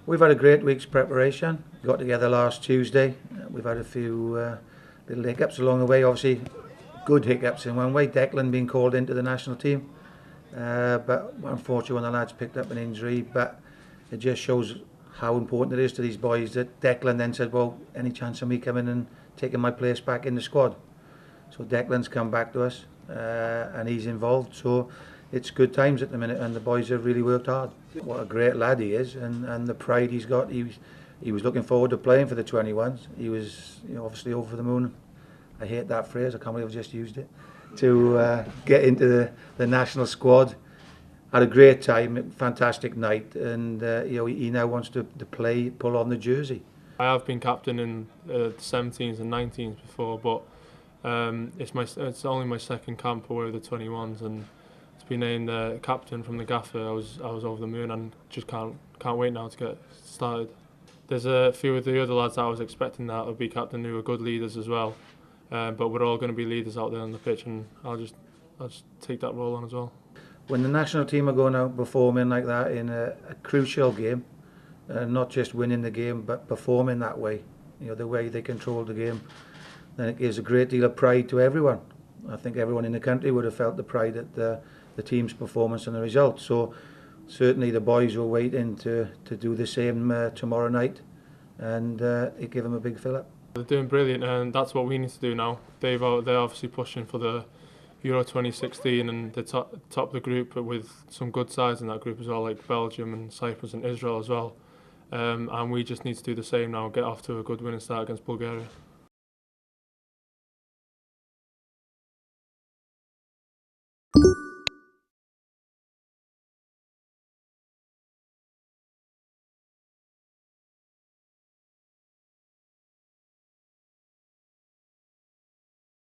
We've had a great week's preparation. We got together last Tuesday. We've had a few little hiccups along the way, obviously good hiccups in one way, Declan being called into the national team. But unfortunately when the lads picked up an injury, but it just shows how important it is to these boys that Declan then said, well, any chance of me coming and taking my place back in the squad? So Declan's come back to us and he's involved, so it's good times at the minute and the boys have really worked hard. What a great lad he is, and the pride he's got. He was looking forward to playing for the 21s. He was obviously over the moon. I hate that phrase, I can't believe I've just used it. To get into the national squad. Had a great time, fantastic night, and he now wants to play, pull on the jersey. I have been captain in the 17s and 19s before, but it's only my second camp away with the 21s, and to be named captain from the gaffer, I was over the moon, and just can't wait now to get started. There's a few of the other lads that I was expecting that would be captain who are good leaders as well, but we're all going to be leaders out there on the pitch, and I'll just take that role on as well. When the national team are going out performing like that in a crucial game, not just winning the game but performing that way, the way they control the game, then it gives a great deal of pride to everyone. I think everyone in the country would have felt the pride at the team's performance and the results. So certainly the boys were waiting to do the same tomorrow night, and it gave them a big fill up. They're doing brilliant, and that's what we need to do now. They're obviously pushing for the Euro 2016 and the top of the group, but with some good sides in that group as well, like Belgium and Cyprus and Israel as well. And we just need to do the same now, get off to a good winning start against Bulgaria.